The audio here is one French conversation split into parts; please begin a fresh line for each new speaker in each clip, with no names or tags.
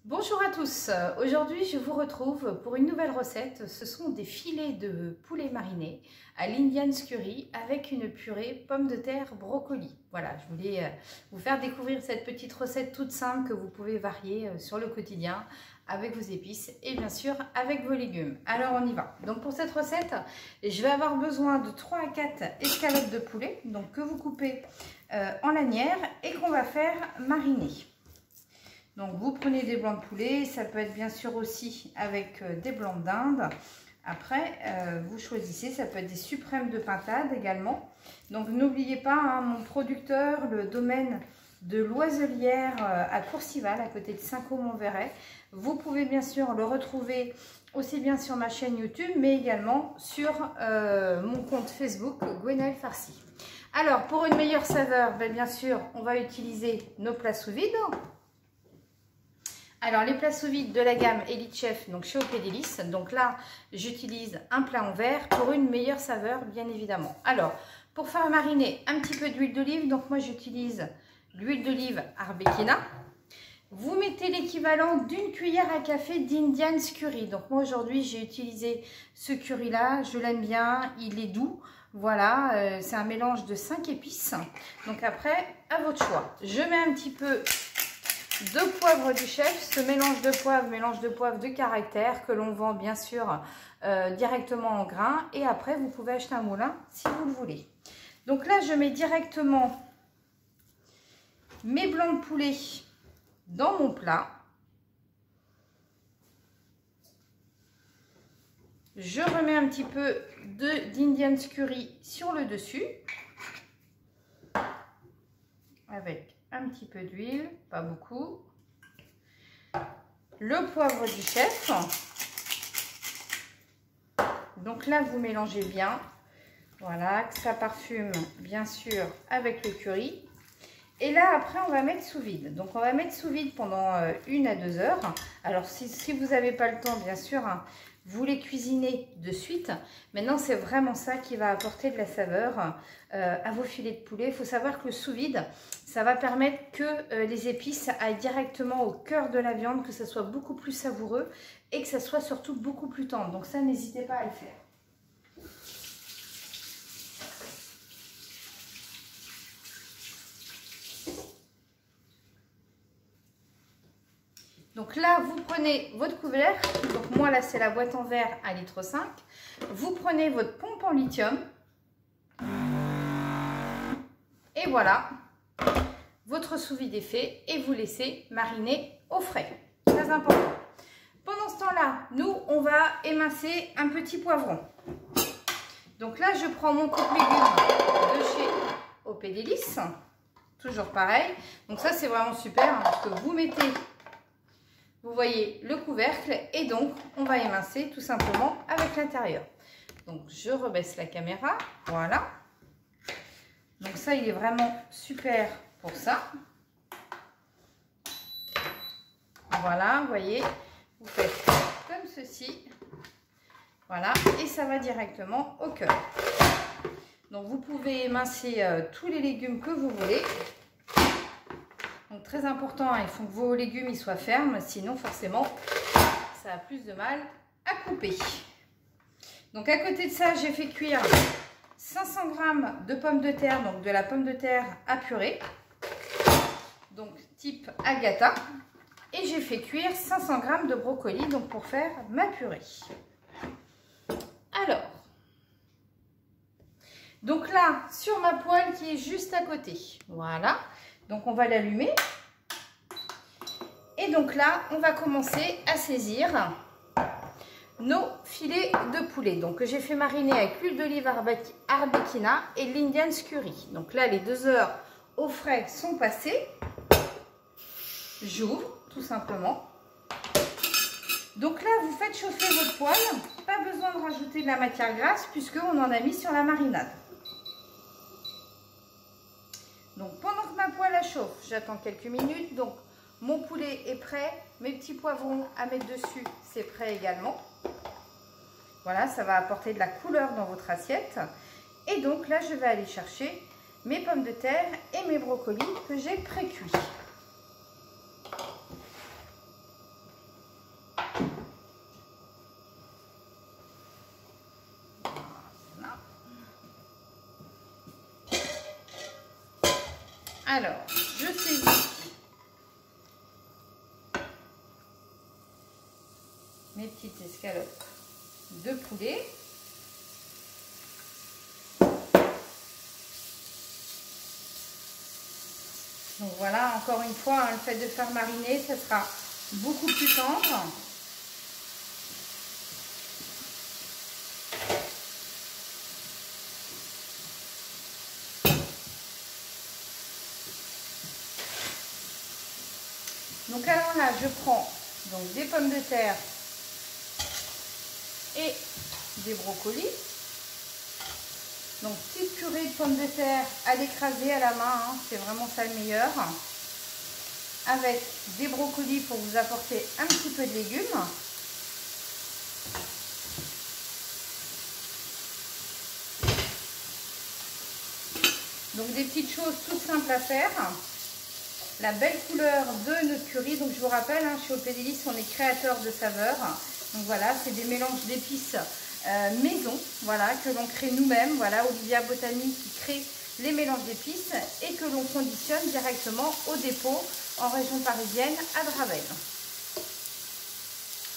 Bonjour à tous, aujourd'hui je vous retrouve pour une nouvelle recette. Ce sont des filets de poulet mariné à l'Indian curry avec une purée pommes de terre brocoli. Voilà, je voulais vous faire découvrir cette petite recette toute simple que vous pouvez varier sur le quotidien avec vos épices et bien sûr avec vos légumes. Alors on y va. Donc pour cette recette, je vais avoir besoin de 3 à 4 escalope de poulet donc que vous coupez en lanières et qu'on va faire mariner. Donc vous prenez des blancs de poulet, ça peut être bien sûr aussi avec des blancs d'Inde. Après, vous choisissez, ça peut être des suprêmes de pintade également. Donc n'oubliez pas, hein, mon producteur, le domaine de l'Oiselière à Courcival, à côté de Saint-Caux-Montverret. Vous pouvez bien sûr le retrouver aussi bien sur ma chaîne YouTube, mais également sur mon compte Facebook, Gwenaëlle Farci. Alors, pour une meilleure saveur, bien sûr, on va utiliser nos plats sous vide. Alors, les plats sous vide de la gamme Elite Chef, donc chez Opédélice. Donc là, j'utilise un plat en verre pour une meilleure saveur, bien évidemment. Alors, pour faire mariner un petit peu d'huile d'olive, donc moi j'utilise l'huile d'olive Arbequina. Vous mettez l'équivalent d'une cuillère à café d'Indian curry. Donc moi aujourd'hui, j'ai utilisé ce curry-là. Je l'aime bien, il est doux. Voilà, c'est un mélange de 5 épices. Donc après, à votre choix. Je mets un petit peu de poivre du chef, ce mélange de poivre de caractère que l'on vend bien sûr directement en grains. Et après, vous pouvez acheter un moulin si vous le voulez. Donc là, je mets directement mes blancs de poulet dans mon plat. Je remets un petit peu d'Indian curry sur le dessus avec un petit peu d'huile, pas beaucoup. Le poivre du chef. Donc là, vous mélangez bien. Voilà, que ça parfume bien sûr avec le curry. Et là, après, on va mettre sous vide. Donc, on va mettre sous vide pendant 1 à 2 heures. Alors, si vous n'avez pas le temps, bien sûr, hein, vous les cuisinez de suite. Maintenant, c'est vraiment ça qui va apporter de la saveur à vos filets de poulet. Il faut savoir que le sous vide, ça va permettre que les épices aillent directement au cœur de la viande, que ça soit beaucoup plus savoureux et que ça soit surtout beaucoup plus tendre. Donc, ça, n'hésitez pas à le faire. Donc là, vous prenez votre couvercle. Donc moi, là, c'est la boîte en verre 1,5 litre. Vous prenez votre pompe en lithium. Et voilà, votre sous-vide est fait et vous laissez mariner au frais. Très important. Pendant ce temps-là, nous, on va émincer un petit poivron. Donc là, je prends mon coupe-légumes de chez Opédélice. Toujours pareil. Donc ça, c'est vraiment super hein, parce que vous mettez... Vous voyez le couvercle et donc on va émincer tout simplement avec l'intérieur. Donc je rebaisse la caméra, voilà. Donc ça il est vraiment super pour ça. Voilà, vous voyez, vous faites comme ceci. Voilà, et ça va directement au cœur. Donc vous pouvez émincer tous les légumes que vous voulez. Donc très important, hein, il faut que vos légumes ils soient fermes, sinon forcément ça a plus de mal à couper. Donc à côté de ça, j'ai fait cuire 500 g de pommes de terre, donc de la pomme de terre à purée, donc type Agatha. Et j'ai fait cuire 500 g de brocoli, donc pour faire ma purée. Alors, donc là, sur ma poêle qui est juste à côté, voilà. Donc, on va l'allumer. Et donc là, on va commencer à saisir nos filets de poulet. Donc, que j'ai fait mariner avec l'huile d'olive Arbequina et l'Indian curry. Donc là, les 2 heures au frais sont passées. J'ouvre, tout simplement. Donc là, vous faites chauffer votre poêle. Pas besoin de rajouter de la matière grasse puisqu'on en a mis sur la marinade. Donc, pendant que ma poêle chauffe, j'attends quelques minutes. Donc, mon poulet est prêt. Mes petits poivrons à mettre dessus, c'est prêt également. Voilà, ça va apporter de la couleur dans votre assiette. Et donc, là, je vais aller chercher mes pommes de terre et mes brocolis que j'ai pré-cuits. Alors, je saisis mes petites escalopes de poulet. Donc voilà, encore une fois, hein, le fait de faire mariner, ça sera beaucoup plus tendre. Donc alors là, je prends donc des pommes de terre et des brocolis. Donc petite purée de pommes de terre à l'écraser à la main, hein, c'est vraiment ça le meilleur. Avec des brocolis pour vous apporter un petit peu de légumes. Donc des petites choses toutes simples à faire. La belle couleur de notre curry, donc je vous rappelle, hein, chez OP Délices, on est créateur de saveurs. Donc voilà, c'est des mélanges d'épices maison, voilà, que l'on crée nous-mêmes. Voilà, Olivia Botanique qui crée les mélanges d'épices et que l'on conditionne directement au dépôt en région parisienne à Dravel.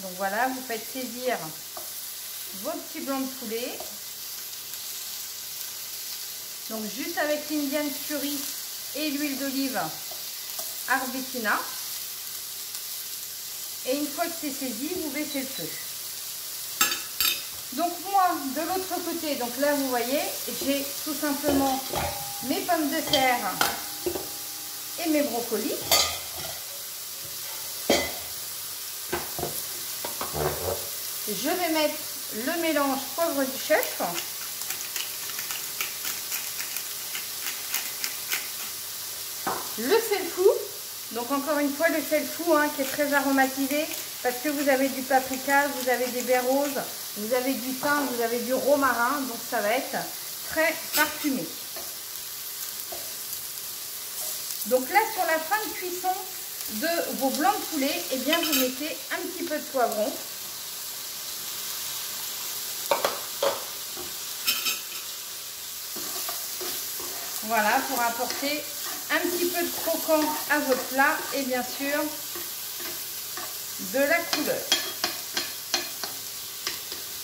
Donc voilà, vous faites saisir vos petits blancs de poulet. Donc juste avec l'Indian curry et l'huile d'olive Arbequina. Et une fois que c'est saisi, vous baissez le feu. Donc moi, de l'autre côté, donc là vous voyez, j'ai tout simplement mes pommes de terre et mes brocolis. Je vais mettre le mélange poivre du chef. Le sel fou. Donc encore une fois, le sel fou hein, qui est très aromatisé parce que vous avez du paprika, vous avez des baies roses, vous avez du thym, vous avez du romarin. Donc ça va être très parfumé. Donc là, sur la fin de cuisson de vos blancs de poulet, eh bien vous mettez un petit peu de poivron. Voilà, pour apporter un petit peu de croquant à votre plat et bien sûr de la couleur.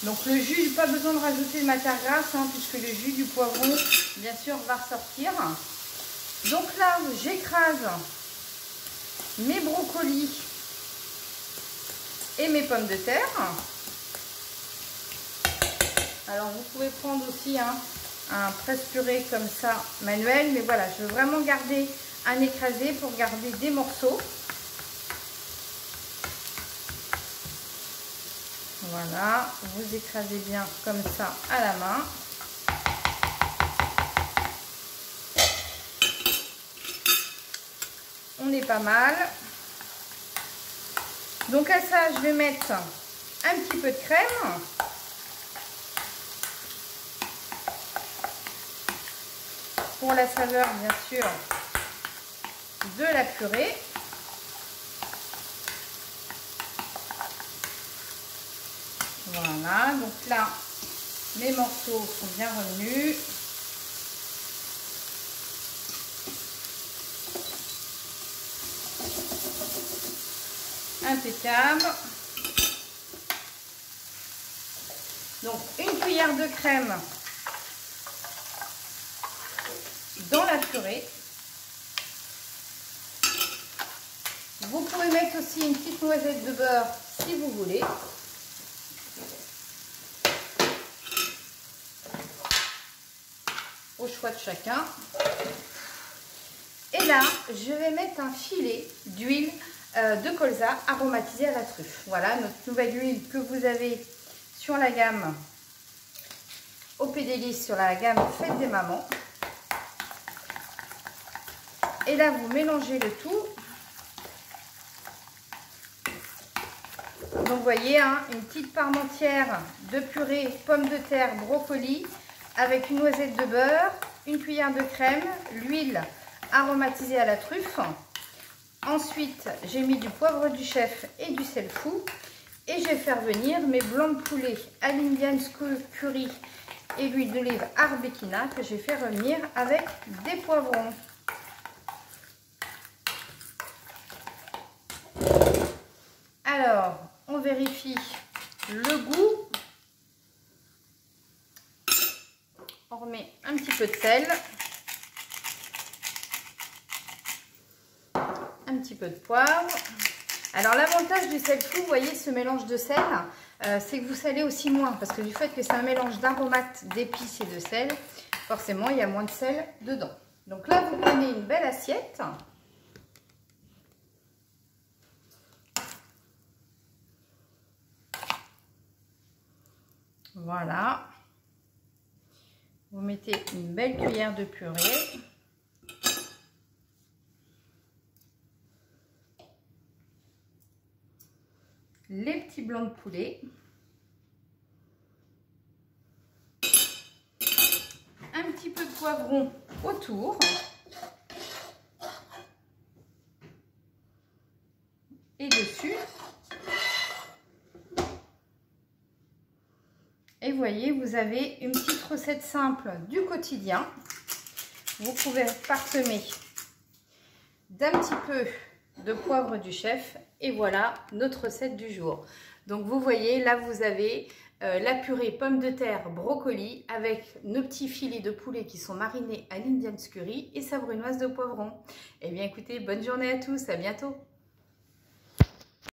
Donc le jus, pas besoin de rajouter de matière grasse hein, puisque le jus du poivron bien sûr va ressortir. Donc là j'écrase mes brocolis et mes pommes de terre. Alors vous pouvez prendre aussi un presse-purée comme ça manuel, mais voilà, je veux vraiment garder un écrasé pour garder des morceaux. Voilà, vous écrasez bien comme ça à la main. On est pas mal. Donc à ça, je vais mettre un petit peu de crème. Pour la saveur, bien sûr, de la purée. Voilà, donc là, mes morceaux sont bien revenus. Impeccable. Donc, une cuillère de crème dans la purée. Vous pouvez mettre aussi une petite noisette de beurre si vous voulez. Au choix de chacun. Et là, je vais mettre un filet d'huile de colza aromatisée à la truffe. Voilà, notre nouvelle huile que vous avez sur la gamme OP Délices, sur la gamme Fête des mamans. Et là, vous mélangez le tout. Donc, vous voyez, hein, une petite parmentière de purée, pommes de terre, brocoli, avec une noisette de beurre, une cuillère de crème, l'huile aromatisée à la truffe. Ensuite, j'ai mis du poivre du chef et du sel fou. Et je vais faire venir mes blancs de poulet à l'Indian curry et l'huile d'olive Arbequina que j'ai fait revenir avec des poivrons. Alors, on vérifie le goût. On remet un petit peu de sel. Un petit peu de poivre. Alors, l'avantage du sel fou, vous voyez, ce mélange de sel, c'est que vous salez aussi moins. Parce que du fait que c'est un mélange d'aromates, d'épices et de sel, forcément, il y a moins de sel dedans. Donc là, vous prenez une belle assiette. Voilà. Vous mettez une belle cuillère de purée. Les petits blancs de poulet. Un petit peu de poivron autour. Et dessus. Et voyez, vous avez une petite recette simple du quotidien. Vous pouvez parsemer d'un petit peu de poivre du chef. Et voilà notre recette du jour. Donc vous voyez, là vous avez la purée pommes de terre, brocoli avec nos petits filets de poulet qui sont marinés à l'Indian curry et sa brunoise de poivron. Et bien écoutez, bonne journée à tous, à bientôt.